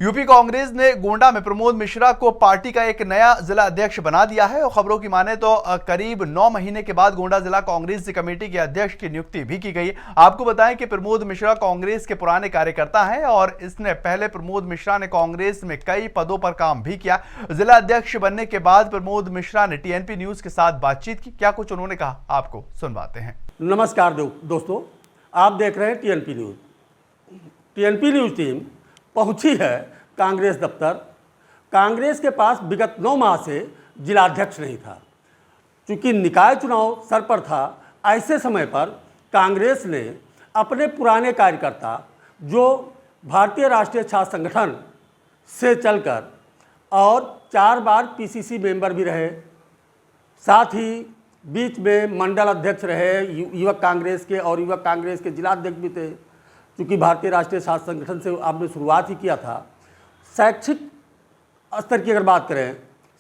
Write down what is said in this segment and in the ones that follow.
UP Congress ने गोंडा में प्रमोद मिश्रा को पार्टी का एक नया जिला अध्यक्ष बना दिया है और खबरों की माने तो करीब 9 महीने के बाद गोंडा जिला कांग्रेस कमेटी के अध्यक्ष की नियुक्ति भी की गई। आपको बताएं कि प्रमोद मिश्रा कांग्रेस के पुराने कार्यकर्ता हैं और इसने पहले प्रमोद मिश्रा ने कांग्रेस में कई पदों पर काम भी किया। जिला अध्यक्ष बनने के बाद प्रमोद मिश्रा ने टीएनपी न्यूज के साथ बातचीत की। क्या कुछ उन्होंने कहा, आपको सुनवाते हैं। नमस्कार दोस्तों, आप देख रहे हैं TNP news. TNP news team पहुंची है कांग्रेस दफ्तर। कांग्रेस के पास विगत 9 माह से जिलाध्यक्ष नहीं था। चूंकि निकाय चुनाव सर पर था, ऐसे समय पर कांग्रेस ने अपने पुराने कार्यकर्ता जो भारतीय राष्ट्रीय छात्र संगठन से चलकर और 4 बार पीसीसी मेंबर भी रहे, साथ ही बीच में मंडल अध्यक्ष रहे युवक कांग्रेस के और युवक कांग्रेस के जिलाध्यक्ष भी थे। चूँकि भारतीय राष्ट्रीय छात्र संगठन से आपने शुरुआत ही किया था। शैक्षिक स्तर की अगर बात करें,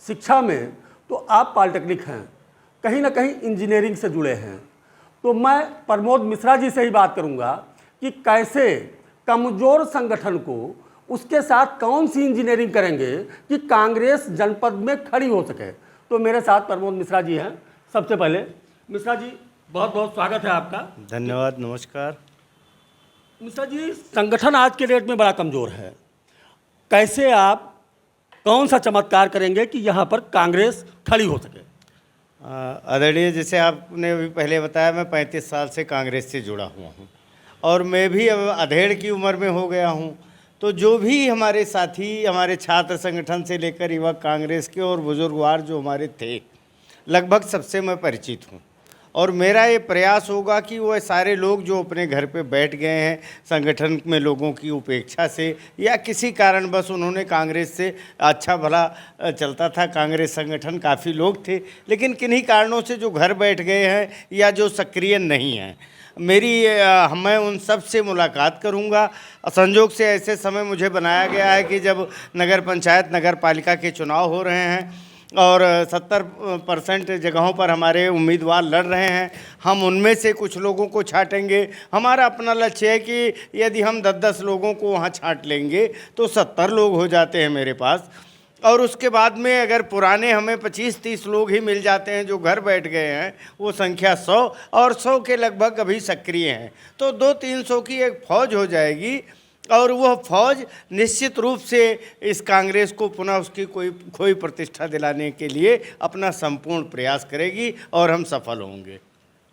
शिक्षा में, तो आप पॉलिटेक्निक हैं, कहीं ना कहीं इंजीनियरिंग से जुड़े हैं। तो मैं प्रमोद मिश्रा जी से ही बात करूंगा कि कैसे कमज़ोर संगठन को उसके साथ कौन सी इंजीनियरिंग करेंगे कि कांग्रेस जनपद में खड़ी हो सके। तो मेरे साथ प्रमोद मिश्रा जी हैं। सबसे पहले मिश्रा जी, बहुत बहुत स्वागत है आपका। धन्यवाद, नमस्कार। मिश्रा जी, संगठन आज के डेट में बड़ा कमज़ोर है। कैसे आप कौन सा चमत्कार करेंगे कि यहाँ पर कांग्रेस खड़ी हो सके? आदरणीय, जैसे आपने अभी पहले बताया, मैं 35 साल से कांग्रेस से जुड़ा हुआ हूँ और मैं भी अब अधेड़ की उम्र में हो गया हूँ। तो जो भी हमारे साथी, हमारे छात्र संगठन से लेकर युवक कांग्रेस के और बुजुर्गवार जो हमारे थे, लगभग सबसे मैं परिचित हूँ। और मेरा ये प्रयास होगा कि वो सारे लोग जो अपने घर पे बैठ गए हैं संगठन में लोगों की उपेक्षा से या किसी कारण बस उन्होंने कांग्रेस से अच्छा भला चलता था, कांग्रेस संगठन काफ़ी लोग थे, लेकिन किन्हीं कारणों से जो घर बैठ गए हैं या जो सक्रिय नहीं हैं, मैं उन सब से मुलाकात करूंगा। संजोग से ऐसे समय मुझे बनाया गया है कि जब नगर पंचायत, नगर पालिका के चुनाव हो रहे हैं और 70% जगहों पर हमारे उम्मीदवार लड़ रहे हैं, हम उनमें से कुछ लोगों को छांटेंगे। हमारा अपना लक्ष्य है कि यदि हम 10-10 लोगों को वहाँ छांट लेंगे तो 70 लोग हो जाते हैं मेरे पास। और उसके बाद में अगर पुराने हमें 25-30 लोग ही मिल जाते हैं जो घर बैठ गए हैं, वो संख्या 100 और 100 के लगभग अभी सक्रिय हैं, तो 200-300 की एक फ़ौज हो जाएगी और वह फौज निश्चित रूप से इस कांग्रेस को पुनः उसकी खोई प्रतिष्ठा दिलाने के लिए अपना संपूर्ण प्रयास करेगी और हम सफल होंगे।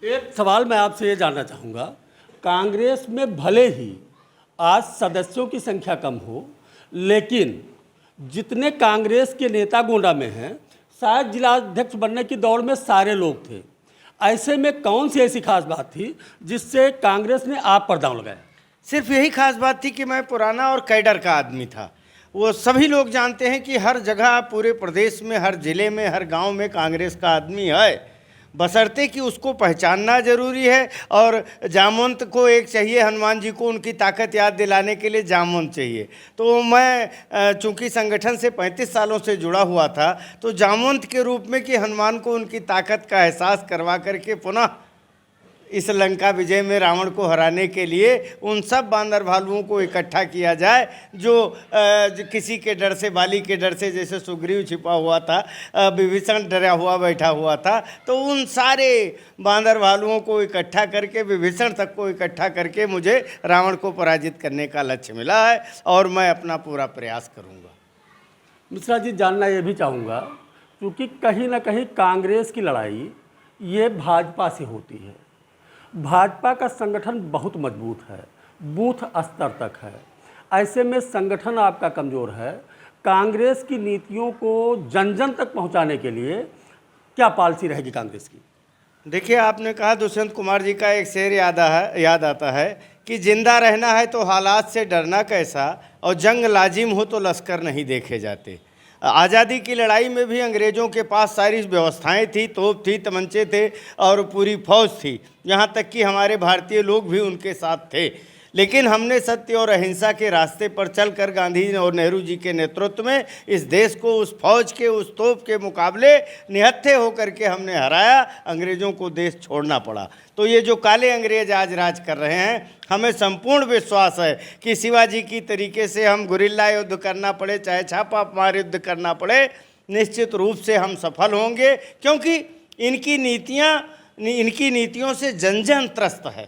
एक सवाल मैं आपसे ये जानना चाहूँगा, कांग्रेस में भले ही आज सदस्यों की संख्या कम हो, लेकिन जितने कांग्रेस के नेता गोंडा में हैं, शायद जिलाध्यक्ष बनने की दौड़ में सारे लोग थे। ऐसे में कौन सी ऐसी खास बात थी जिससे कांग्रेस ने आप पर दांव लगाया? सिर्फ यही खास बात थी कि मैं पुराना और कैडर का आदमी था। वो सभी लोग जानते हैं कि हर जगह, पूरे प्रदेश में, हर जिले में, हर गांव में कांग्रेस का आदमी है, बशर्ते कि उसको पहचानना जरूरी है। और जामवंत को एक चाहिए, हनुमान जी को उनकी ताकत याद दिलाने के लिए जामवंत चाहिए। तो मैं चूंकि संगठन से 35 सालों से जुड़ा हुआ था, तो जामवंत के रूप में कि हनुमान को उनकी ताकत का एहसास करवा करके पुनः इस लंका विजय में रावण को हराने के लिए उन सब बांदर भालुओं को इकट्ठा किया जाए जो किसी के डर से, बाली के डर से, जैसे सुग्रीव छिपा हुआ था, विभीषण डरा हुआ बैठा हुआ था, तो उन सारे बांदर भालुओं को इकट्ठा करके, विभीषण तक को इकट्ठा करके मुझे रावण को पराजित करने का लक्ष्य मिला है और मैं अपना पूरा प्रयास करूँगा। मिश्रा जी, जानना ये भी चाहूँगा, क्योंकि कहीं ना कहीं कांग्रेस की लड़ाई ये भाजपा से होती है। भाजपा का संगठन बहुत मजबूत है, बूथ स्तर तक है। ऐसे में संगठन आपका कमज़ोर है। कांग्रेस की नीतियों को जन जन तक पहुंचाने के लिए क्या पॉलिसी रहेगी कांग्रेस की? देखिए, आपने कहा, दुष्यंत कुमार जी का एक शेर याद आता है कि जिंदा रहना है तो हालात से डरना कैसा, और जंग लाजिम हो तो लश्कर नहीं देखे जाते। आज़ादी की लड़ाई में भी अंग्रेज़ों के पास सारी व्यवस्थाएं थी, तोप थी, तमंचे थे और पूरी फौज थी, यहाँ तक कि हमारे भारतीय लोग भी उनके साथ थे। लेकिन हमने सत्य और अहिंसा के रास्ते पर चलकर गांधी और नेहरू जी के नेतृत्व में इस देश को उस फौज के, उस तोप के मुकाबले निहत्थे होकर के हमने हराया। अंग्रेज़ों को देश छोड़ना पड़ा। तो ये जो काले अंग्रेज आज राज कर रहे हैं, हमें संपूर्ण विश्वास है कि शिवाजी की तरीके से हम गुरिल्ला युद्ध करना पड़े, चाहे छापा मार युद्ध करना पड़े, निश्चित रूप से हम सफल होंगे, क्योंकि इनकी नीतियों से जन जन त्रस्त है।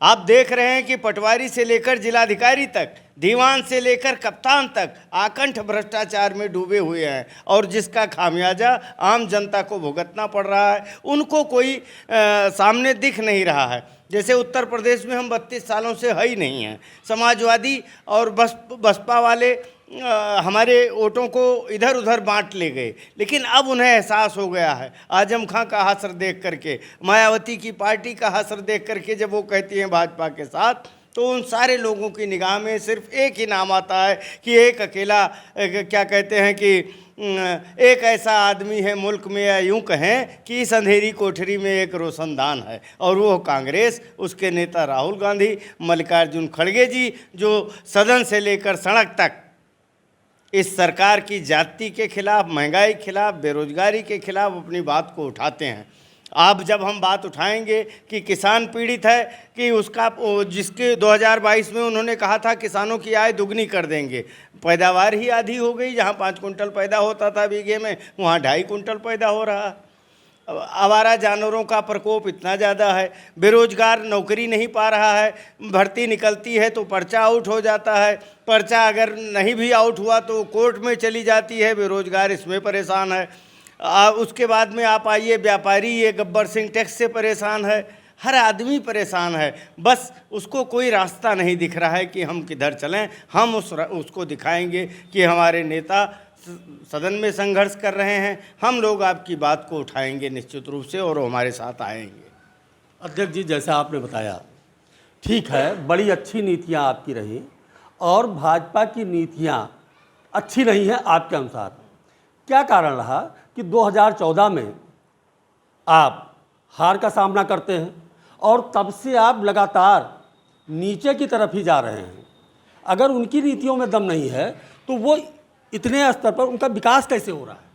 आप देख रहे हैं कि पटवारी से लेकर जिलाधिकारी तक, दीवान से लेकर कप्तान तक आकंठ भ्रष्टाचार में डूबे हुए हैं, और जिसका खामियाजा आम जनता को भुगतना पड़ रहा है। उनको कोई सामने दिख नहीं रहा है। जैसे उत्तर प्रदेश में हम 32 सालों से है ही नहीं हैं। समाजवादी और बसपा वाले हमारे वोटों को इधर उधर बांट ले गए, लेकिन अब उन्हें एहसास हो गया है। आजम खां का हश्र देख करके, मायावती की पार्टी का हश्र देख करके जब वो कहती हैं भाजपा के साथ, तो उन सारे लोगों की निगाह में सिर्फ एक ही नाम आता है कि एक अकेला, क्या कहते हैं कि एक ऐसा आदमी है मुल्क में, या यूँ कहें कि इस अंधेरी कोठरी में एक रोशनदान है, और वो कांग्रेस, उसके नेता राहुल गांधी, मल्लिकार्जुन खड़गे जी, जो सदन से लेकर सड़क तक इस सरकार की जाति के खिलाफ, महंगाई के खिलाफ, बेरोजगारी के खिलाफ अपनी बात को उठाते हैं। अब जब हम बात उठाएंगे कि किसान पीड़ित है, कि उसका जिसके 2022 में उन्होंने कहा था किसानों की आय दुगनी कर देंगे, पैदावार ही आधी हो गई। जहां 5 कुंटल पैदा होता था बीघे में, वहां 2.5 कुंटल पैदा हो रहा। आवारा जानवरों का प्रकोप इतना ज़्यादा है, बेरोजगार नौकरी नहीं पा रहा है, भर्ती निकलती है तो पर्चा आउट हो जाता है, पर्चा अगर नहीं भी आउट हुआ तो कोर्ट में चली जाती है, बेरोजगार इसमें परेशान है। उसके बाद में आप आइए, व्यापारी ये गब्बर सिंह टैक्स से परेशान है, हर आदमी परेशान है। बस उसको कोई रास्ता नहीं दिख रहा है कि हम किधर चलें। हम उसको दिखाएंगे कि हमारे नेता सदन में संघर्ष कर रहे हैं, हम लोग आपकी बात को उठाएंगे निश्चित रूप से, और वो हमारे साथ आएंगे। अध्यक्ष जी, जैसा आपने बताया, ठीक है, बड़ी अच्छी नीतियां आपकी रही, और भाजपा की नीतियां अच्छी नहीं हैं आपके अनुसार। क्या कारण रहा कि 2014 में आप हार का सामना करते हैं, और तब से आप लगातार नीचे की तरफ ही जा रहे हैं? अगर उनकी नीतियों में दम नहीं है तो वो इतने स्तर पर उनका विकास कैसे हो रहा है?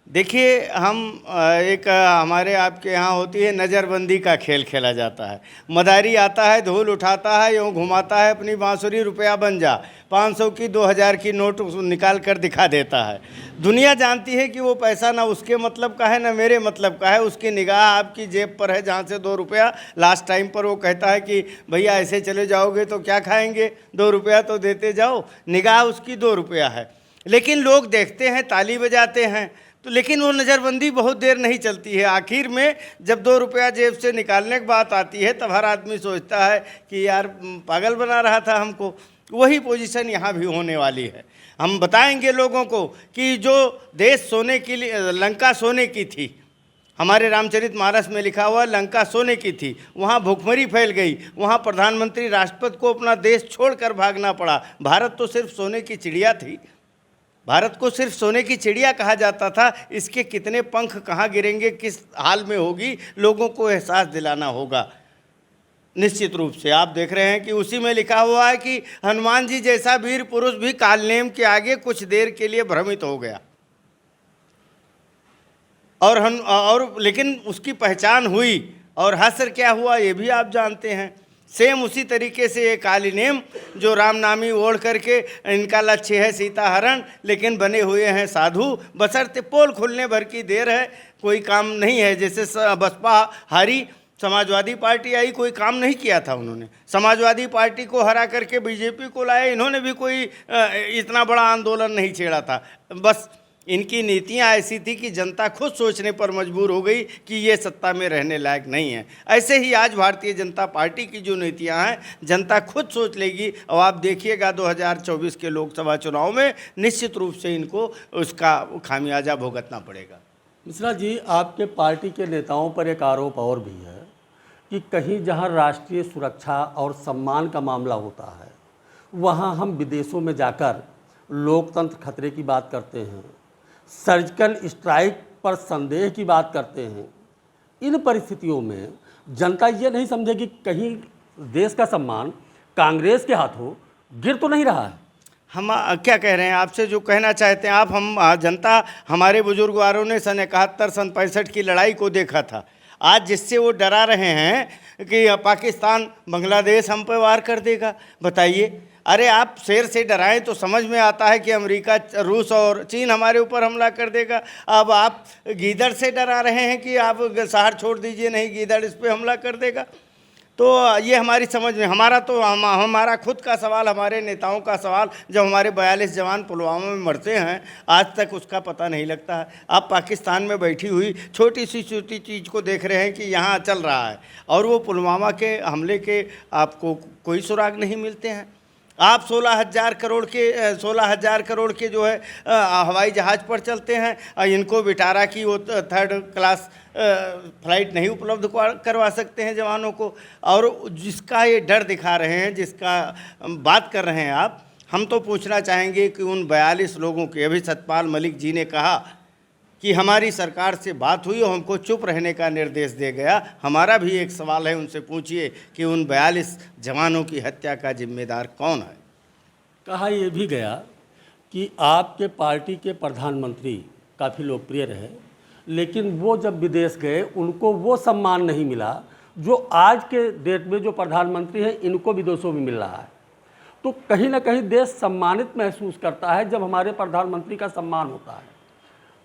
देखिए, हम एक हमारे आपके यहाँ होती है नज़रबंदी का खेल खेला जाता है। मदारी आता है, धूल उठाता है, यूँ घुमाता है अपनी बांसुरी, रुपया बन जा, 500 की 2000 की नोट निकाल कर दिखा देता है। दुनिया जानती है कि वो पैसा ना उसके मतलब का है ना मेरे मतलब का है। उसकी निगाह आपकी जेब पर है, जहाँ से 2 रुपया लास्ट टाइम पर वो कहता है कि भैया ऐसे चले जाओगे तो क्या खाएंगे, 2 रुपया तो देते जाओ। निगाह उसकी 2 रुपया है, लेकिन लोग देखते हैं, ताली बजाते हैं, तो लेकिन वो नज़रबंदी बहुत देर नहीं चलती है। आखिर में जब 2 रुपया जेब से निकालने की बात आती है, तब हर आदमी सोचता है कि यार पागल बना रहा था हमको। वही पोजीशन यहाँ भी होने वाली है। हम बताएंगे लोगों को कि जो देश सोने के लिए, लंका सोने की थी, हमारे रामचरितमानस में लिखा हुआ लंका सोने की थी, वहाँ भुखमरी फैल गई, वहाँ प्रधानमंत्री राष्ट्रपति को अपना देश छोड़कर भागना पड़ा। भारत तो सिर्फ सोने की चिड़िया थी, भारत को सिर्फ सोने की चिड़िया कहा जाता था। इसके कितने पंख कहाँ गिरेंगे, किस हाल में होगी, लोगों को एहसास दिलाना होगा। निश्चित रूप से आप देख रहे हैं कि उसी में लिखा हुआ है कि हनुमान जी जैसा वीर पुरुष भी कालनेम के आगे कुछ देर के लिए भ्रमित हो गया, और लेकिन उसकी पहचान हुई, और हश्र क्या हुआ ये भी आप जानते हैं। सेम उसी तरीके से ये काली नेम जो रामनामी ओढ़ करके, इनका लक्ष्य है सीता हरण, लेकिन बने हुए हैं साधु, बशर्ते पोल खुलने भर की देर है, कोई काम नहीं है। जैसे बसपा हारी, समाजवादी पार्टी आई, कोई काम नहीं किया था उन्होंने। समाजवादी पार्टी को हरा करके बीजेपी को लाए, इन्होंने भी कोई इतना बड़ा आंदोलन नहीं छेड़ा था। बस इनकी नीतियां ऐसी थी कि जनता खुद सोचने पर मजबूर हो गई कि ये सत्ता में रहने लायक नहीं है। ऐसे ही आज भारतीय जनता पार्टी की जो नीतियां हैं, जनता खुद सोच लेगी, और आप देखिएगा 2024 के लोकसभा चुनाव में निश्चित रूप से इनको उसका खामियाजा भुगतना पड़ेगा। मिश्रा जी, आपके पार्टी के नेताओं पर एक आरोप और भी है कि कहीं जहां राष्ट्रीय सुरक्षा और सम्मान का मामला होता है, वहां हम विदेशों में जाकर लोकतंत्र खतरे की बात करते हैं, सर्जिकल स्ट्राइक पर संदेह की बात करते हैं। इन परिस्थितियों में जनता ये नहीं समझेगी कहीं देश का सम्मान कांग्रेस के हाथों गिर तो नहीं रहा है। हम क्या कह रहे हैं आपसे, जो कहना चाहते हैं आप, हम जनता, हमारे बुजुर्गवारों ने सन 71 सन 65 की लड़ाई को देखा था। आज जिससे वो डरा रहे हैं कि पाकिस्तान बांग्लादेश हम पर वार कर देगा, बताइए। अरे आप शेर से डराएं तो समझ में आता है कि अमेरिका, रूस और चीन हमारे ऊपर हमला कर देगा। अब आप गीदड़ से डरा रहे हैं कि आप शहर छोड़ दीजिए, नहीं गीदड़ इस पर हमला कर देगा। तो ये हमारी समझ में, हमारा खुद का सवाल, हमारे नेताओं का सवाल, जब हमारे 42 जवान पुलवामा में मरते हैं आज तक उसका पता नहीं लगता है। आप पाकिस्तान में बैठी हुई छोटी चीज़ को देख रहे हैं कि यहाँ चल रहा है, और वो पुलवामा के हमले के आपको कोई सुराग नहीं मिलते हैं। आप 16,000 करोड़ के जो है हवाई जहाज़ पर चलते हैं, इनको बिटारा की वो 3rd क्लास फ्लाइट नहीं उपलब्ध करवा सकते हैं जवानों को। और जिसका ये डर दिखा रहे हैं, जिसका बात कर रहे हैं आप, हम तो पूछना चाहेंगे कि उन 42 लोगों के, अभी सतपाल मलिक जी ने कहा कि हमारी सरकार से बात हुई और हमको चुप रहने का निर्देश दे गया। हमारा भी एक सवाल है, उनसे पूछिए कि उन 42 जवानों की हत्या का जिम्मेदार कौन है। कहा यह भी गया कि आपके पार्टी के प्रधानमंत्री काफ़ी लोकप्रिय रहे, लेकिन वो जब विदेश गए उनको वो सम्मान नहीं मिला जो आज के डेट में जो प्रधानमंत्री हैं इनको विदेशों में मिल रहा है। तो कहीं ना कहीं देश सम्मानित महसूस करता है जब हमारे प्रधानमंत्री का सम्मान होता है।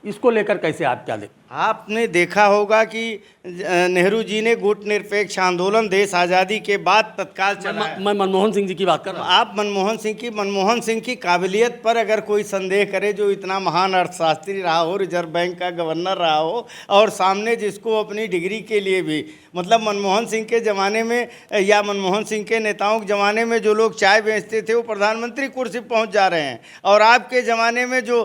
इसको लेकर कैसे आप क्या देखते? आपने देखा होगा कि नेहरू जी ने गुट निरपेक्ष आंदोलन देश आज़ादी के बाद तत्काल चलाया। मैं मनमोहन सिंह जी की बात कर रहा हूँ। आप मनमोहन सिंह की काबिलियत पर अगर कोई संदेह करे, जो इतना महान अर्थशास्त्री रहा हो, रिजर्व बैंक का गवर्नर रहा हो, और सामने जिसको अपनी डिग्री के लिए भी, मतलब मनमोहन सिंह के ज़माने में या मनमोहन सिंह के नेताओं के ज़माने में जो लोग चाय बेचते थे वो प्रधानमंत्री कुर्सी पहुँच जा रहे हैं, और आपके ज़माने में जो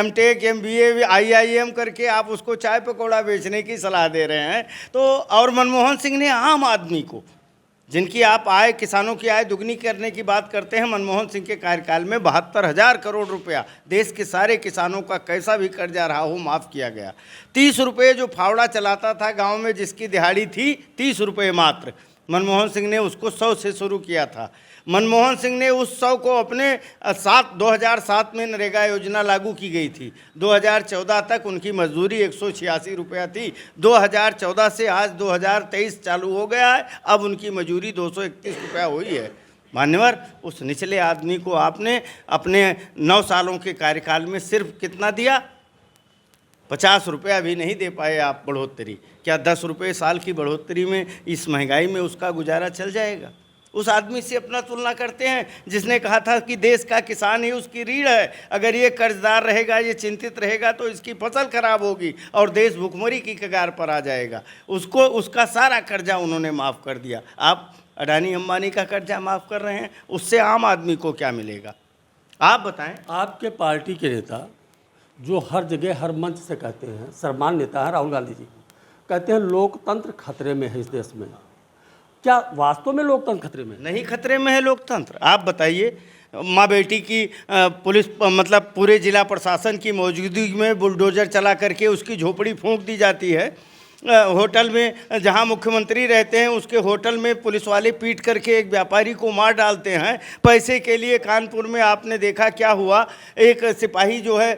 MTech MBA IIM करके आप उसको चाय पकौड़ा बेचने की सलाह दे रहे हैं। तो और मनमोहन सिंह ने आम आदमी को, जिनकी आप आय, किसानों की आय दुगनी करने की बात करते हैं, मनमोहन सिंह के कार्यकाल में 72,000 करोड़ रुपया देश के सारे किसानों का कैसा भी कर्जा रहा हो माफ़ किया गया। 30 रुपये जो फावड़ा चलाता था गांव में, जिसकी दिहाड़ी थी 30 रुपये मात्र, मनमोहन सिंह ने उसको 100 से शुरू किया था। मनमोहन सिंह ने उस 100 को अपने 2007 में नरेगा योजना लागू की गई थी। 2014 तक उनकी मजदूरी 186 रुपया थी। 2014 से आज 2023 चालू हो गया है, अब उनकी मजदूरी 231 रुपया हुई है। मान्यवर, उस निचले आदमी को आपने अपने 9 सालों के कार्यकाल में सिर्फ कितना दिया? 50 रुपया भी नहीं दे पाए आप बढ़ोतरी। क्या 10 रुपये साल की बढ़ोतरी में, इस महंगाई में उसका गुजारा चल जाएगा? उस आदमी से अपना तुलना करते हैं जिसने कहा था कि देश का किसान ही उसकी रीढ़ है, अगर ये कर्जदार रहेगा, ये चिंतित रहेगा तो इसकी फसल खराब होगी और देश भुखमरी की कगार पर आ जाएगा। उसका सारा कर्जा उन्होंने माफ़ कर दिया। आप अडानी अंबानी का कर्जा माफ़ कर रहे हैं, उससे आम आदमी को क्या मिलेगा? आप बताएं। आपके पार्टी के नेता जो हर जगह हर मंच से कहते हैं, सर्वमान्य नेता है राहुल गांधी जी, कहते हैं लोकतंत्र खतरे में है इस देश में। क्या वास्तव में लोकतंत्र खतरे में? नहीं, खतरे में है लोकतंत्र। आप बताइए, माँ बेटी की पुलिस, मतलब पूरे जिला प्रशासन की मौजूदगी में बुलडोजर चला करके उसकी झोपड़ी फूंक दी जाती है। होटल में जहां मुख्यमंत्री रहते हैं उसके होटल में पुलिस वाले पीट करके एक व्यापारी को मार डालते हैं पैसे के लिए। कानपुर में आपने देखा क्या हुआ, एक सिपाही जो है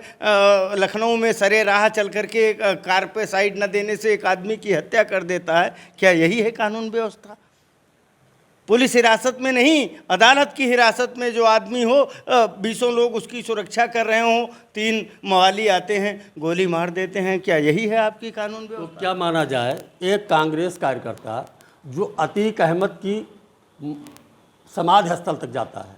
लखनऊ में सरे राह चल करके कार पे साइड न देने से एक आदमी की हत्या कर देता है। क्या यही है कानून व्यवस्था? पुलिस हिरासत में नहीं, अदालत की हिरासत में जो आदमी हो, 20 लोग उसकी सुरक्षा कर रहे हों, 3 मवाली आते हैं गोली मार देते हैं। क्या यही है आपकी कानून व्यवस्था? तो क्या माना जाए, एक कांग्रेस कार्यकर्ता जो अतीक अहमद की समाधि स्थल तक जाता है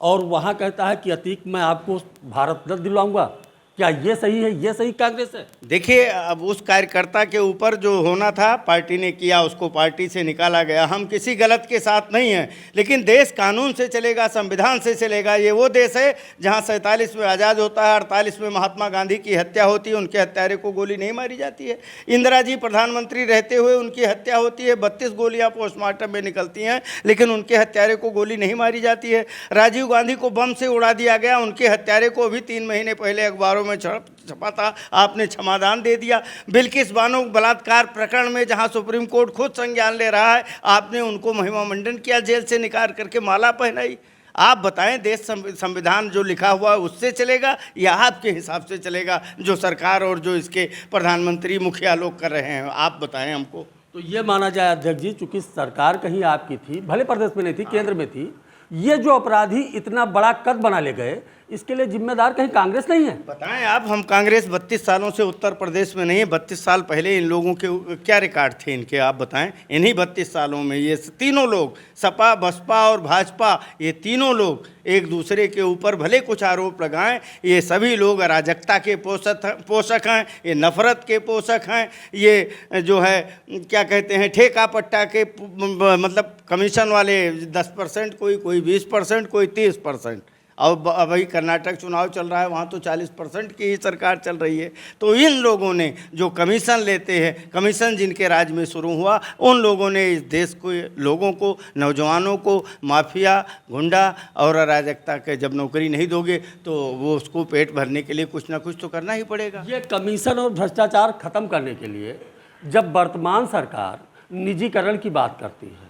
और वहाँ कहता है कि अतीक मैं आपको भारत रत्न दिलवाऊंगा, क्या ये सही है? ये सही कांग्रेस है? देखिए, अब उस कार्यकर्ता के ऊपर जो होना था पार्टी ने किया, उसको पार्टी से निकाला गया। हम किसी गलत के साथ नहीं हैं, लेकिन देश कानून से चलेगा, संविधान से चलेगा। ये वो देश है जहां 47 में आज़ाद होता है, 48 में महात्मा गांधी की हत्या होती है, उनके हत्यारे को गोली नहीं मारी जाती है। इंदिरा जी प्रधानमंत्री रहते हुए उनकी हत्या होती है, 32 गोलियाँ पोस्टमार्टम में निकलती हैं, लेकिन उनके हत्यारे को गोली नहीं मारी जाती है। राजीव गांधी को बम से उड़ा दिया गया, उनके हत्यारे को अभी 3 महीने पहले अखबारों में छपा था, आपने क्षमादान दे दिया। बिल्किस बानो बलात्कार प्रकरण में जहां सुप्रीम कोर्ट खुद संज्ञान ले रहा है, आपने उनको महिमा मंडन किया, जेल से निकाल करके माला पहनाई। आप बताएं, देश संविधान जो लिखा हुआ है उससे चलेगा या आपके हिसाब से चलेगा जो सरकार और जो इसके प्रधानमंत्री मुखिया लोग कर रहे हैं? आप बताएं हमको। तो ये माना जाए अध्यक्ष जी, चूंकि सरकार कहीं आपकी थी, भले प्रदेश में नहीं थी, केंद्र में थी, ये जो अपराधी इतना बड़ा कद बना ले गए, इसके लिए जिम्मेदार कहीं कांग्रेस नहीं है? बताएं आप। हम कांग्रेस 32 सालों से उत्तर प्रदेश में नहीं है। 32 साल पहले इन लोगों के क्या रिकॉर्ड थे इनके, आप बताएं। इन्हीं 32 सालों में ये तीनों लोग, सपा, बसपा और भाजपा, ये तीनों लोग एक दूसरे के ऊपर भले कुछ आरोप लगाएं, ये सभी लोग अराजकता के पोषक हैं, ये नफरत के पोषक हैं, ये जो है क्या कहते हैं, ठेका पट्टा के मतलब कमीशन वाले 10%, कोई 20%, कोई 30%। और अभी कर्नाटक चुनाव चल रहा है, वहाँ तो 40% की ही सरकार चल रही है। तो इन लोगों ने जो कमीशन लेते हैं, कमीशन जिनके राज में शुरू हुआ, उन लोगों ने इस देश को, लोगों को, नौजवानों को माफिया, गुंडा और अराजकता के जब नौकरी नहीं दोगे तो वो उसको पेट भरने के लिए कुछ ना कुछ तो करना ही पड़ेगा। ये कमीशन और भ्रष्टाचार खत्म करने के लिए जब वर्तमान सरकार निजीकरण की बात करती है,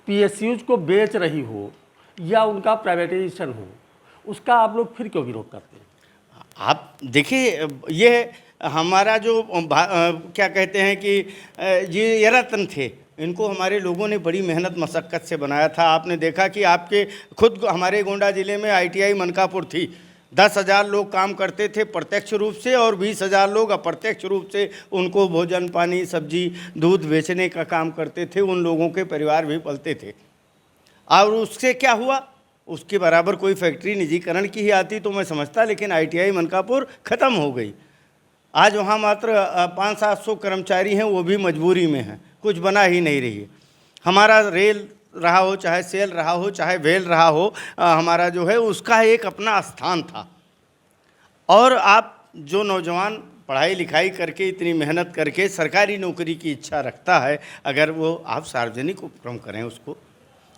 PSUs को बेच रही हो या उनका प्राइवेटाइजेशन हो, उसका आप लोग फिर क्यों विरोध करते हैं? आप देखिए, ये हमारा जो क्या कहते हैं कि ये रत्न थे, इनको हमारे लोगों ने बड़ी मेहनत मशक्क़त से बनाया था। आपने देखा कि आपके खुद हमारे गोंडा ज़िले में ITI मनकापुर थी, 10,000 लोग काम करते थे प्रत्यक्ष रूप से और 20,000 लोग अप्रत्यक्ष रूप से उनको भोजन, पानी, सब्जी, दूध बेचने का काम करते थे। उन लोगों के परिवार भी पलते थे। और उससे क्या हुआ? उसके बराबर कोई फैक्ट्री निजीकरण की ही आती तो मैं समझता, लेकिन ITI मनकापुर ख़त्म हो गई। आज वहाँ मात्र 500-700 कर्मचारी हैं, वो भी मजबूरी में हैं, कुछ बना ही नहीं रही है। हमारा रेल रहा हो, चाहे सेल रहा हो, चाहे वेल रहा हो, हमारा जो है उसका एक अपना स्थान था। और आप जो नौजवान पढ़ाई लिखाई करके इतनी मेहनत करके सरकारी नौकरी की इच्छा रखता है, अगर वो आप सार्वजनिक उपक्रम करें उसको,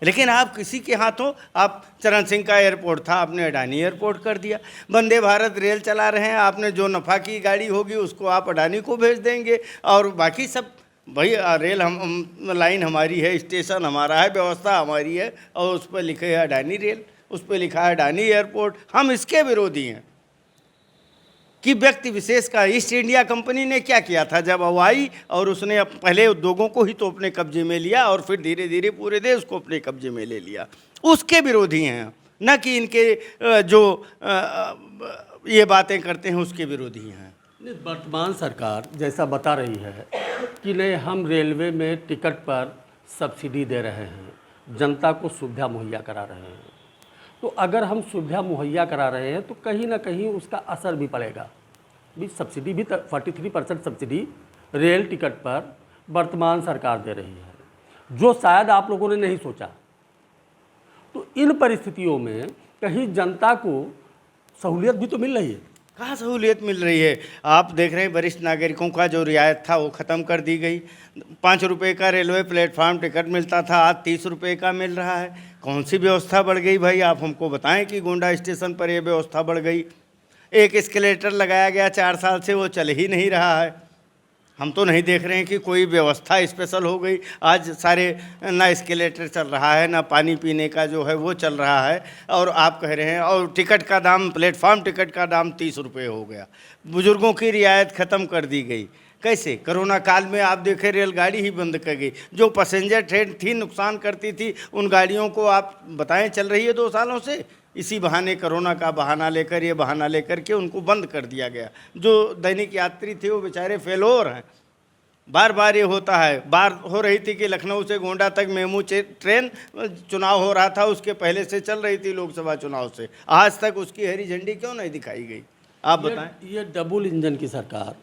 लेकिन आप किसी के हाथों, आप चरण सिंह का एयरपोर्ट था, आपने अडानी एयरपोर्ट कर दिया। वंदे भारत रेल चला रहे हैं, आपने जो नफ़ा की गाड़ी होगी उसको आप अडानी को भेज देंगे, और बाकी सब भाई रेल हम लाइन हमारी है, स्टेशन हमारा है, व्यवस्था हमारी है, और उस पर लिखे है अडानी रेल, उस पर लिखा है अडानी एयरपोर्ट। हम इसके विरोधी हैं कि व्यक्ति विशेष का। ईस्ट इंडिया कंपनी ने क्या किया था जब वो आई, और उसने पहले उद्योगों को ही तो अपने कब्जे में लिया और फिर धीरे धीरे पूरे देश को अपने कब्जे में ले लिया। उसके विरोधी हैं, न कि इनके जो ये बातें करते हैं उसके विरोधी हैं। वर्तमान सरकार जैसा बता रही है कि नहीं, हम रेलवे में टिकट पर सब्सिडी दे रहे हैं, जनता को सुविधा मुहैया करा रहे हैं। तो अगर हम सुविधा मुहैया करा रहे हैं तो कहीं ना कहीं उसका असर भी पड़ेगा। भी सब्सिडी भी 43% सब्सिडी रेल टिकट पर वर्तमान सरकार दे रही है, जो शायद आप लोगों ने नहीं सोचा। तो इन परिस्थितियों में कहीं जनता को सहूलियत भी तो मिल रही है। कहाँ सहूलियत मिल रही है? आप देख रहे हैं वरिष्ठ नागरिकों का जो रियायत था वो ख़त्म कर दी गई। 5 रुपये का रेलवे प्लेटफार्म टिकट मिलता था, आज 30 रुपये का मिल रहा है। कौन सी व्यवस्था बढ़ गई भाई? आप हमको बताएं कि गोंडा स्टेशन पर ये व्यवस्था बढ़ गई। एक एस्केलेटर लगाया गया 4 साल से, वो चल ही नहीं रहा है। हम तो नहीं देख रहे हैं कि कोई व्यवस्था स्पेशल हो गई। आज सारे ना एस्केलेटर चल रहा है, ना पानी पीने का जो है वो चल रहा है, और आप कह रहे हैं और टिकट का दाम, प्लेटफार्म टिकट का दाम 30 रुपये हो गया। बुजुर्गों की रियायत ख़त्म कर दी गई। कैसे? कोरोना काल में आप देखें रेलगाड़ी ही बंद कर गई। जो पैसेंजर ट्रेन थी नुकसान करती थी, उन गाड़ियों को आप बताएं चल रही है 2 सालों से। इसी बहाने, कोरोना का बहाना लेकर, ये बहाना लेकर के उनको बंद कर दिया गया। जो दैनिक यात्री थे वो बेचारे फेल हो रहे हैं। बार बार ये होता है। बार हो रही थी कि लखनऊ से गोंडा तक मेमू ट्रेन, चुनाव हो रहा था उसके पहले से चल रही थी, लोकसभा चुनाव से, आज तक उसकी हरी झंडी क्यों नहीं दिखाई गई? आप बताएं। ये डबल इंजन की सरकार,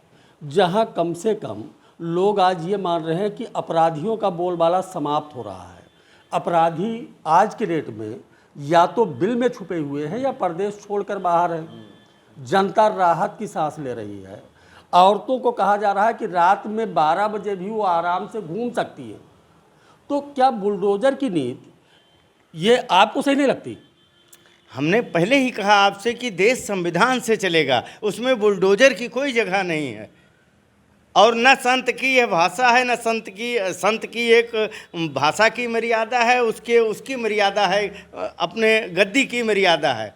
जहां कम से कम लोग आज ये मान रहे हैं कि अपराधियों का बोलबाला समाप्त हो रहा है। अपराधी आज के डेट में या तो बिल में छुपे हुए हैं या प्रदेश छोड़कर बाहर हैं। जनता राहत की सांस ले रही है। औरतों को कहा जा रहा है कि रात में 12 बजे भी वो आराम से घूम सकती है। तो क्या बुलडोजर की नीति ये आपको सही नहीं लगती? हमने पहले ही कहा आपसे कि देश संविधान से चलेगा, उसमें बुलडोजर की कोई जगह नहीं है। और न संत की यह भाषा है, न संत की एक भाषा की मर्यादा है, उसकी मर्यादा है, अपने गद्दी की मर्यादा है।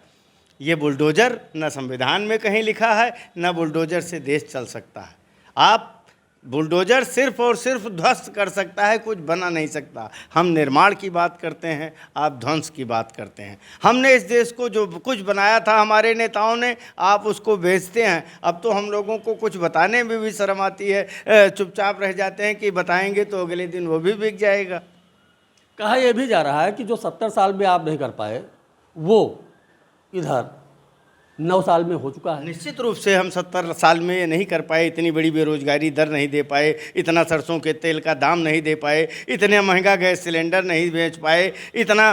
ये बुलडोजर न संविधान में कहीं लिखा है, न बुलडोजर से देश चल सकता है। आप बुलडोजर सिर्फ और सिर्फ ध्वस्त कर सकता है, कुछ बना नहीं सकता। हम निर्माण की बात करते हैं, आप ध्वंस की बात करते हैं। हमने इस देश को जो कुछ बनाया था हमारे नेताओं ने, आप उसको बेचते हैं। अब तो हम लोगों को कुछ बताने में भी शर्म आती है, चुपचाप रह जाते हैं कि बताएंगे तो अगले दिन वो भी बिक जाएगा। कहा यह भी जा रहा है कि जो 70 साल में आप नहीं कर पाए वो इधर 9 साल में हो चुका है। निश्चित रूप से हम 70 साल में ये नहीं कर पाए, इतनी बड़ी बेरोजगारी दर नहीं दे पाए, इतना सरसों के तेल का दाम नहीं दे पाए, इतने महंगा गैस सिलेंडर नहीं बेच पाए, इतना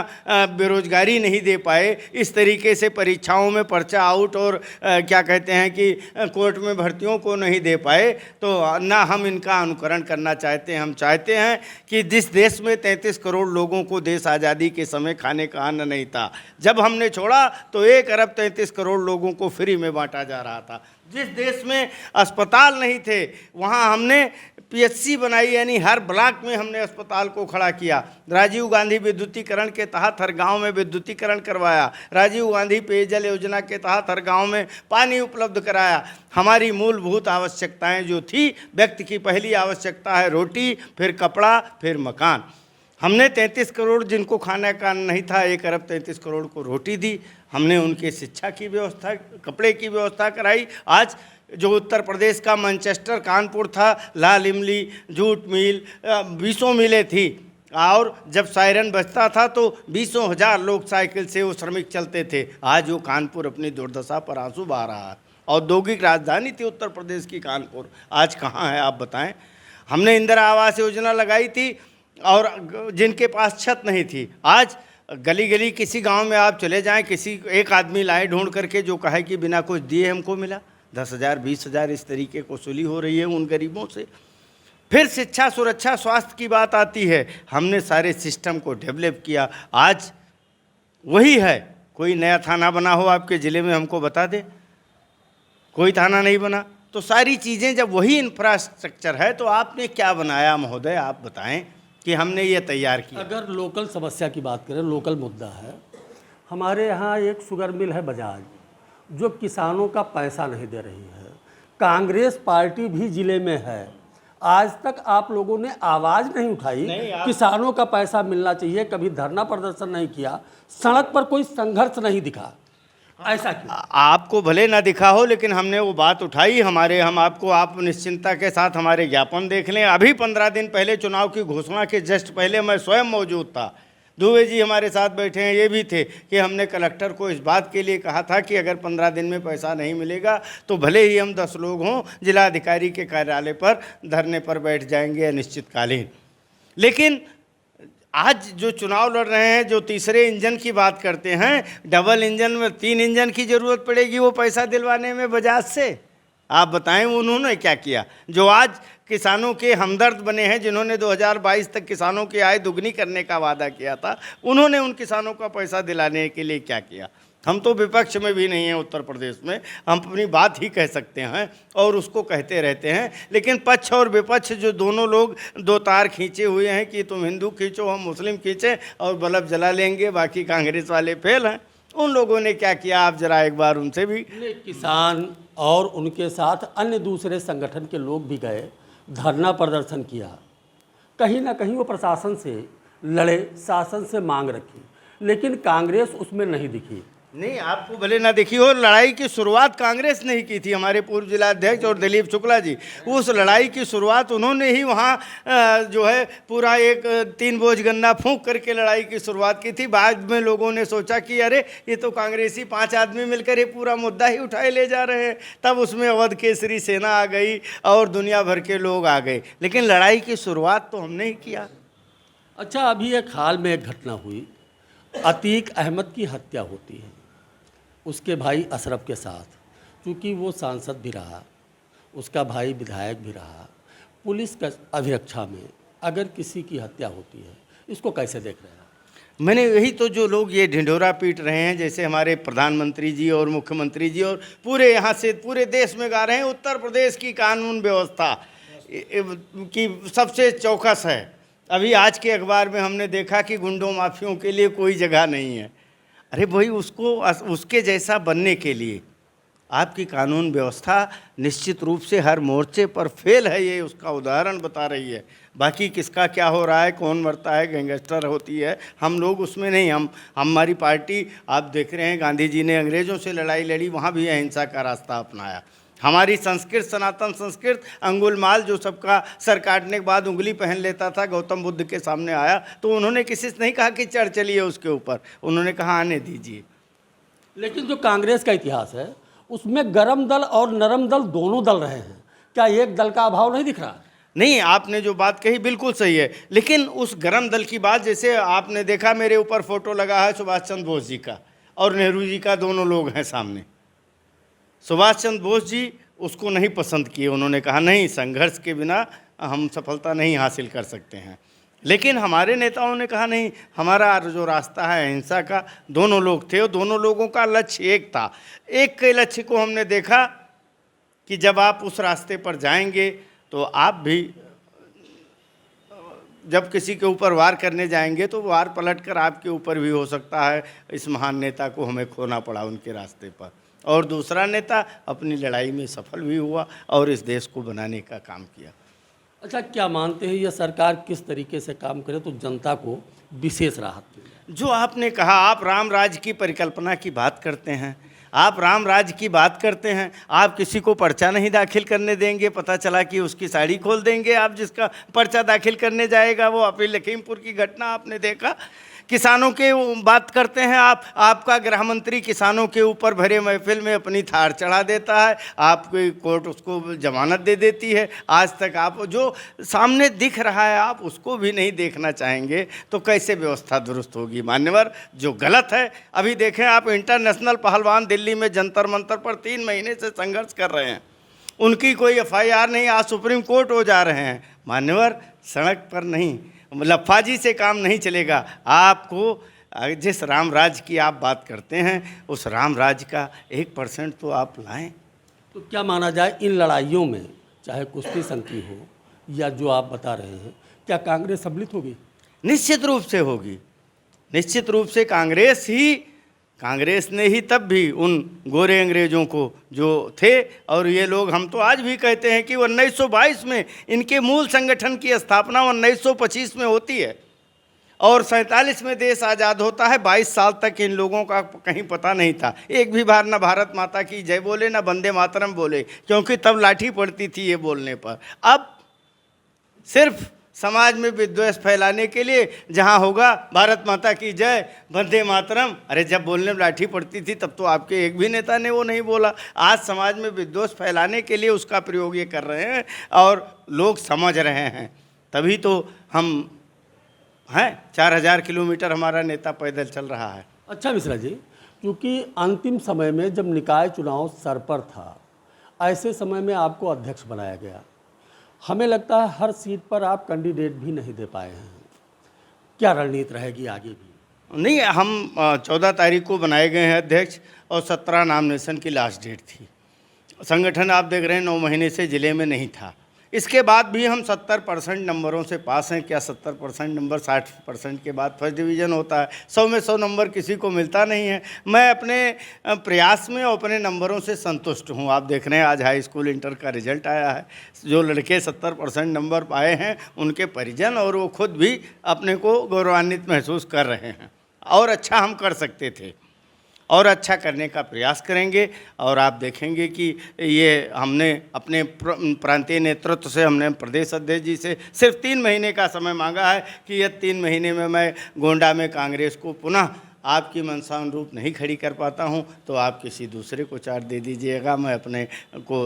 बेरोजगारी नहीं दे पाए, इस तरीके से परीक्षाओं में पर्चा आउट और क्या कहते हैं कि कोर्ट में भर्तियों को नहीं दे पाए। तो ना हम इनका अनुकरण करना चाहते हैं। हम चाहते हैं कि जिस देश में 33 करोड़ लोगों को देश आज़ादी के समय खाने का अन्न नहीं था, जब हमने छोड़ा तो 1 अरब 33 करोड़ लोगों को फ्री में बांटा जा रहा था। जिस देश में अस्पताल नहीं थे वहाँ हमने पीएचसी बनाई, यानी हर ब्लॉक में हमने अस्पताल को खड़ा किया। राजीव गांधी विद्युतीकरण के तहत हर गांव में विद्युतीकरण करवाया। राजीव गांधी पेयजल योजना के तहत हर गांव में पानी उपलब्ध कराया। हमारी मूलभूत आवश्यकताएं जो थी, व्यक्ति की पहली आवश्यकता है रोटी, फिर कपड़ा, फिर मकान। हमने 33 करोड़ जिनको खाने का नहीं था, 1 अरब 33 करोड़ को रोटी दी। हमने उनके शिक्षा की व्यवस्था, कपड़े की व्यवस्था कराई। आज जो उत्तर प्रदेश का मैनचेस्टर कानपुर था, लाल इमली, जूट मिल, 20 मिलें थी, और जब सायरन बजता था तो 20,000 लोग साइकिल से वो श्रमिक चलते थे। आज वो कानपुर अपनी दुर्दशा पर आंसू बहा रहा है। औद्योगिक राजधानी थी उत्तर प्रदेश की कानपुर, आज कहाँ है आप बताएं। हमने इंदिरा आवास योजना लगाई थी और जिनके पास छत नहीं थी, आज गली गली किसी गांव में आप चले जाएं, किसी एक आदमी लाए ढूंढ करके जो कहे कि बिना कुछ दिए हमको मिला। 10,000 20,000 इस तरीके को वसूली हो रही है उन गरीबों से। फिर शिक्षा, सुरक्षा, स्वास्थ्य की बात आती है, हमने सारे सिस्टम को डेवलप किया। आज वही है। कोई नया थाना बना हो आपके ज़िले में हमको बता दे, कोई थाना नहीं बना। तो सारी चीज़ें जब वही इंफ्रास्ट्रक्चर है तो आपने क्या बनाया महोदय, आप बताएं कि हमने ये तैयार किया। अगर लोकल समस्या की बात करें, लोकल मुद्दा है, हमारे यहाँ एक शुगर मिल है बजाज, जो किसानों का पैसा नहीं दे रही है। कांग्रेस पार्टी भी ज़िले में है, आज तक आप लोगों ने आवाज़ नहीं उठाई। किसानों का पैसा मिलना चाहिए, कभी धरना प्रदर्शन नहीं किया, सड़क पर कोई संघर्ष नहीं दिखा। ऐसा क्यों? आपको भले ना दिखा हो, लेकिन हमने वो बात उठाई। आप निश्चिंता के साथ हमारे ज्ञापन देख लें। अभी 15 दिन पहले चुनाव की घोषणा के जस्ट पहले मैं स्वयं मौजूद था। दुबे जी हमारे साथ बैठे हैं, ये भी थे कि हमने कलेक्टर को इस बात के लिए कहा था कि अगर 15 दिन में पैसा नहीं मिलेगा तो भले ही हम 10 लोग हों, जिलाधिकारी के कार्यालय पर धरने पर बैठ जाएंगे अनिश्चितकालीन। लेकिन आज जो चुनाव लड़ रहे हैं, जो तीसरे इंजन की बात करते हैं, डबल इंजन में 3 इंजन की ज़रूरत पड़ेगी वो पैसा दिलवाने में बजाज से। आप बताएं उन्होंने क्या किया? जो आज किसानों के हमदर्द बने हैं, जिन्होंने 2022 तक किसानों की आय दुगनी करने का वादा किया था, उन्होंने उन किसानों का पैसा दिलाने के लिए क्या किया? हम तो विपक्ष में भी नहीं हैं उत्तर प्रदेश में, हम अपनी बात ही कह सकते हैं और उसको कहते रहते हैं। लेकिन पक्ष और विपक्ष जो दोनों लोग 2 तार खींचे हुए हैं कि तुम हिंदू खींचो हम मुस्लिम खींचें और बल्ब जला लेंगे, बाकी कांग्रेस वाले फेल हैं, उन लोगों ने क्या किया आप जरा एक बार उनसे भी। किसान और उनके साथ अन्य दूसरे संगठन के लोग भी गए, धरना प्रदर्शन किया, कहीं ना कहीं वो प्रशासन से लड़े, शासन से मांग रखी, लेकिन कांग्रेस उसमें नहीं दिखी। नहीं, आपको भले ना देखी हो, लड़ाई की शुरुआत कांग्रेस ने ही की थी। हमारे पूर्व जिलाध्यक्ष और दिलीप शुक्ला जी, उस लड़ाई की शुरुआत उन्होंने ही वहाँ जो है पूरा एक 3 बोझ गन्ना फूंक करके लड़ाई की शुरुआत की थी। बाद में लोगों ने सोचा कि अरे ये तो कांग्रेसी 5 आदमी मिलकर ये पूरा मुद्दा ही उठाए ले जा रहे हैं। तब उसमें अवध केसरी सेना आ गई और दुनिया भर के लोग आ गए, लेकिन लड़ाई की शुरुआत तो हमने ही किया। अच्छा, अभी एक हाल में एक घटना हुई, अतीक अहमद की हत्या होती है उसके भाई अशरफ के साथ। क्योंकि वो सांसद भी रहा, उसका भाई विधायक भी रहा, पुलिस का अभिरक्षा में अगर किसी की हत्या होती है, इसको कैसे देख रहे हैं? मैंने यही तो, जो लोग ये ढिंढोरा पीट रहे हैं, जैसे हमारे प्रधानमंत्री जी और मुख्यमंत्री जी और पूरे यहाँ से पूरे देश में गा रहे हैं, उत्तर प्रदेश की कानून व्यवस्था की सबसे चौकस है। अभी आज के अखबार में हमने देखा कि गुंडों माफियों के लिए कोई जगह नहीं है। अरे भाई, उसको उसके जैसा बनने के लिए आपकी कानून व्यवस्था निश्चित रूप से हर मोर्चे पर फेल है, ये उसका उदाहरण बता रही है। बाकी किसका क्या हो रहा है, कौन मरता है, गैंगस्टर होती है, हम लोग उसमें नहीं। हमारी पार्टी, आप देख रहे हैं, गांधी जी ने अंग्रेज़ों से लड़ाई लड़ी, वहाँ भी अहिंसा का रास्ता अपनाया। हमारी संस्कृत, सनातन संस्कृत, अंगुलमाल जो सबका सर काटने के बाद उंगली पहन लेता था, गौतम बुद्ध के सामने आया तो उन्होंने किसी से नहीं कहा कि चढ़ चलिए उसके ऊपर, उन्होंने कहा आने दीजिए। लेकिन जो कांग्रेस का इतिहास है उसमें गरम दल और नरम दल दोनों दल रहे हैं, क्या एक दल का अभाव नहीं दिख रहा? नहीं, आपने जो बात कही बिल्कुल सही है, लेकिन उस गरम दल की बात, जैसे आपने देखा मेरे ऊपर फोटो लगा है सुभाष चंद्र बोस जी का और नेहरू जी का, दोनों लोग हैं सामने। सुभाष चंद्र बोस जी उसको नहीं पसंद किए, उन्होंने कहा नहीं, संघर्ष के बिना हम सफलता नहीं हासिल कर सकते हैं। लेकिन हमारे नेताओं ने कहा नहीं, हमारा जो रास्ता है अहिंसा का। दोनों लोग थे और दोनों लोगों का लक्ष्य एक था। एक के लक्ष्य को हमने देखा कि जब आप उस रास्ते पर जाएंगे तो आप भी, जब किसी के ऊपर वार करने जाएंगे तो वार पलटकर आपके ऊपर भी हो सकता है। इस महान नेता को हमें खोना पड़ा उनके रास्ते पर, और दूसरा नेता अपनी लड़ाई में सफल भी हुआ और इस देश को बनाने का काम किया। अच्छा, क्या मानते हैं ये सरकार किस तरीके से काम करे तो जनता को विशेष राहत मिले? जो आपने कहा, आप राम राज्य की परिकल्पना की बात करते हैं, आप राम राज्य की बात करते हैं, आप किसी को पर्चा नहीं दाखिल करने देंगे, पता चला कि उसकी साड़ी खोल देंगे आप, जिसका पर्चा दाखिल करने जाएगा वो। अपनी लखीमपुर की घटना आपने देखा। किसानों के बात करते हैं आप, आपका गृह मंत्री किसानों के ऊपर भरे महफिल में अपनी थार चढ़ा देता है, आपकी कोर्ट उसको जमानत दे देती है। आज तक आप जो सामने दिख रहा है आप उसको भी नहीं देखना चाहेंगे तो कैसे व्यवस्था दुरुस्त होगी? मान्यवर, जो गलत है, अभी देखें आप, इंटरनेशनल पहलवान दिल्ली में जंतर मंतर पर 3 महीने से संघर्ष कर रहे हैं, उनकी कोई FIR नहीं, आज सुप्रीम कोर्ट हो जा रहे हैं। मान्यवर, सड़क पर नहीं, लफाजी से काम नहीं चलेगा। आपको जिस राम राज्य की आप बात करते हैं, उस राम राज्य का 1% तो आप लाएं। तो क्या माना जाए, इन लड़ाइयों में चाहे कुश्ती संकी हो या जो आप बता रहे हैं, क्या कांग्रेस सम्मिलित होगी? निश्चित रूप से होगी, निश्चित रूप से। कांग्रेस ने ही तब भी उन गोरे अंग्रेज़ों को जो थे, और ये लोग, हम तो आज भी कहते हैं कि 1922 में इनके मूल संगठन की स्थापना 1925 में होती है और 47 में देश आज़ाद होता है। 22 साल तक इन लोगों का कहीं पता नहीं था, एक भी बार ना भारत माता की जय बोले, ना वंदे मातरम बोले, क्योंकि तब लाठी पड़ती थी ये बोलने पर। अब सिर्फ समाज में विद्वेष फैलाने के लिए जहाँ होगा भारत माता की जय, वंदे मातरम, अरे जब बोलने में लाठी पड़ती थी तब तो आपके एक भी नेता ने वो नहीं बोला। आज समाज में विद्वेष फैलाने के लिए उसका प्रयोग ये कर रहे हैं और लोग समझ रहे हैं, तभी तो हम हैं। 4000 किलोमीटर हमारा नेता पैदल चल रहा है। अच्छा मिश्रा जी, क्योंकि अंतिम समय में जब निकाय चुनाव सर पर था, ऐसे समय में आपको अध्यक्ष बनाया गया। हमें लगता है हर सीट पर आप कैंडिडेट भी नहीं दे पाए हैं, क्या रणनीति रहेगी आगे भी? नहीं, हम 14 तारीख को बनाए गए हैं अध्यक्ष और 17 नामिनेशन की लास्ट डेट थी। संगठन आप देख रहे हैं 9 महीने से ज़िले में नहीं था। इसके बाद भी हम 70% नंबरों से पास हैं। क्या 70% नंबर? 60% के बाद फर्स्ट डिवीज़न होता है। 100 में 100 नंबर किसी को मिलता नहीं है। मैं अपने प्रयास में और अपने नंबरों से संतुष्ट हूं। आप देख रहे हैं आज हाई स्कूल इंटर का रिजल्ट आया है। जो लड़के 70% नंबर पाए हैं उनके परिजन और वो खुद भी अपने को गौरवान्वित महसूस कर रहे हैं। और अच्छा हम कर सकते थे और अच्छा करने का प्रयास करेंगे। और आप देखेंगे कि ये हमने अपने प्रांतीय नेतृत्व से, हमने प्रदेश अध्यक्ष जी से सिर्फ 3 महीने का समय मांगा है कि यह 3 महीने में मैं गोंडा में कांग्रेस को पुनः आपकी मंशा अनुरूप नहीं खड़ी कर पाता हूं, तो आप किसी दूसरे को चार्ज दे दीजिएगा, मैं अपने को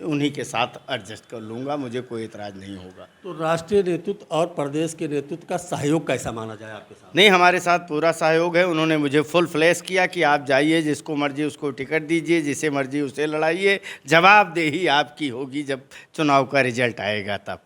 उन्हीं के साथ एडजस्ट कर लूँगा, मुझे कोई एतराज़ नहीं होगा। तो राष्ट्रीय नेतृत्व और प्रदेश के नेतृत्व का सहयोग कैसा माना जाए आपके साथ? नहीं, हमारे साथ पूरा सहयोग है। उन्होंने मुझे फुल फ्लैश किया कि आप जाइए, जिसको मर्जी उसको टिकट दीजिए, जिसे मर्जी उसे लड़ाइए, जवाबदेही आपकी होगी जब चुनाव का रिजल्ट आएगा तब।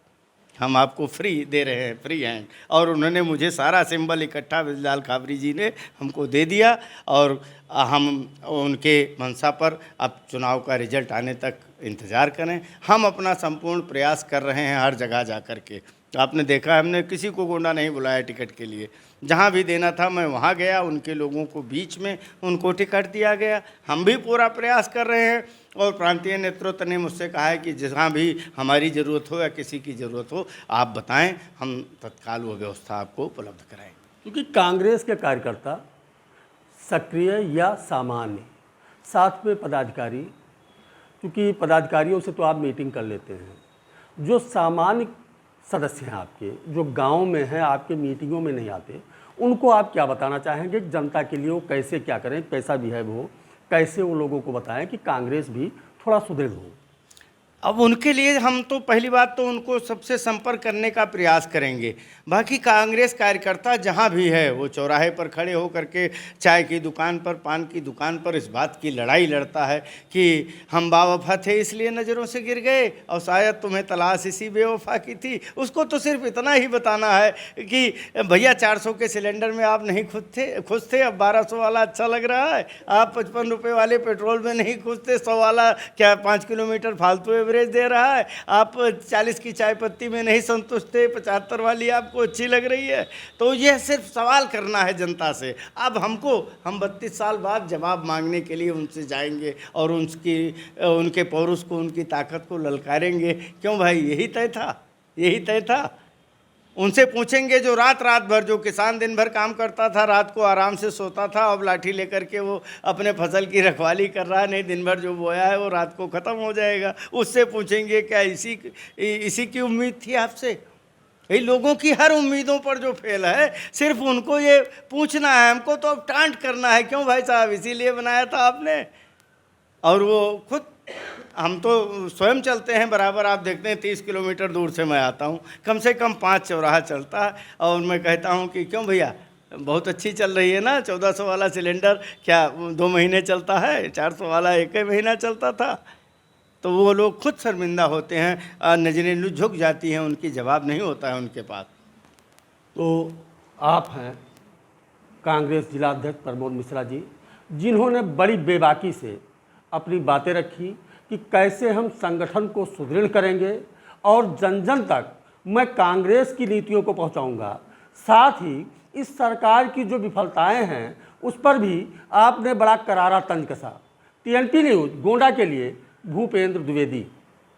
हम आपको फ्री दे रहे हैं, फ्री हैंड। और उन्होंने मुझे सारा सिंबल इकट्ठा बिजलाल खाबरी जी ने हमको दे दिया और हम उनके मंशा पर अब चुनाव का रिजल्ट आने तक इंतज़ार करें। हम अपना संपूर्ण प्रयास कर रहे हैं हर जगह जा कर के। आपने देखा हमने किसी को गोंडा नहीं बुलाया टिकट के लिए, जहाँ भी देना था मैं वहाँ गया, उनके लोगों को बीच में उनको टिकट दिया गया। हम भी पूरा प्रयास कर रहे हैं और प्रांतीय नेतृत्व ने मुझसे कहा है कि जहाँ भी हमारी ज़रूरत हो या किसी की ज़रूरत हो आप बताएं, हम तत्काल वो व्यवस्था आपको उपलब्ध कराएं। क्योंकि कांग्रेस के कार्यकर्ता सक्रिय या सामान्य, साथ में पदाधिकारी, क्योंकि पदाधिकारियों से तो आप मीटिंग कर लेते हैं, जो सामान्य सदस्य हैं आपके, जो गांव में हैं, आपके मीटिंगों में नहीं आते, उनको आप क्या बताना चाहेंगे जनता के लिए वो कैसे क्या करें, कैसा बिहेव हो, कैसे वो लोगों को बताएं कि कांग्रेस भी थोड़ा सुदृढ़ हो? अब उनके लिए हम तो पहली बात तो उनको सबसे संपर्क करने का प्रयास करेंगे। बाकी कांग्रेस कार्यकर्ता जहाँ भी है वो चौराहे पर खड़े होकर के चाय की दुकान पर, पान की दुकान पर इस बात की लड़ाई लड़ता है कि हम बावफा थे इसलिए नज़रों से गिर गए और शायद तुम्हें तलाश इसी बेवफा की थी। उसको तो सिर्फ इतना ही बताना है कि भैया 400 के सिलेंडर में आप नहीं खुश थे, अब 1200 वाला अच्छा लग रहा है। आप 55 रुपये वाले पेट्रोल में नहीं खुश थे, 100 वाला क्या 5 किलोमीटर फालतू एवरेज दे रहा है। आप 40 की चाय पत्ती में नहीं संतुष्ट थे, 75 वाली आपको अच्छी लग रही है। तो यह सिर्फ सवाल करना है जनता से। अब हम 32 साल बाद जवाब मांगने के लिए उनसे जाएंगे और उनके पौरुष को, उनकी ताकत को ललकारेंगे। क्यों भाई, यही तय था। उनसे पूछेंगे जो रात भर, जो किसान दिन भर काम करता था, रात को आराम से सोता था, अब लाठी लेकर के वो अपने फसल की रखवाली कर रहा है, नहीं दिन भर जो बोया है वो रात को ख़त्म हो जाएगा। उससे पूछेंगे क्या इसी की उम्मीद थी आपसे? ये लोगों की हर उम्मीदों पर जो फेल है, सिर्फ उनको ये पूछना है। हमको तो अब टांट करना है, क्यों भाई साहब इसीलिए बनाया था आपने। और वो खुद, हम तो स्वयं चलते हैं बराबर, आप देखते हैं 30 किलोमीटर दूर से मैं आता हूँ, कम से कम 5 चौराहा चलता है। और मैं कहता हूँ कि क्यों भैया बहुत अच्छी चल रही है ना, 1400 वाला सिलेंडर क्या 2 महीने चलता है, 400 वाला 1 ही महीना चलता था। तो वो लोग खुद शर्मिंदा होते हैं, नजरें झुक जाती हैं, उनकी जवाब नहीं होता है उनके पास। तो आप हैं कांग्रेस जिलाध्यक्ष प्रमोद मिश्रा जी, जिन्होंने बड़ी बेबाकी से अपनी बातें रखी कि कैसे हम संगठन को सुदृढ़ करेंगे और जन जन तक मैं कांग्रेस की नीतियों को पहुंचाऊंगा। साथ ही इस सरकार की जो विफलताएं हैं उस पर भी आपने बड़ा करारा तंज कसा। TNP न्यूज़ गोंडा के लिए भूपेंद्र द्विवेदी।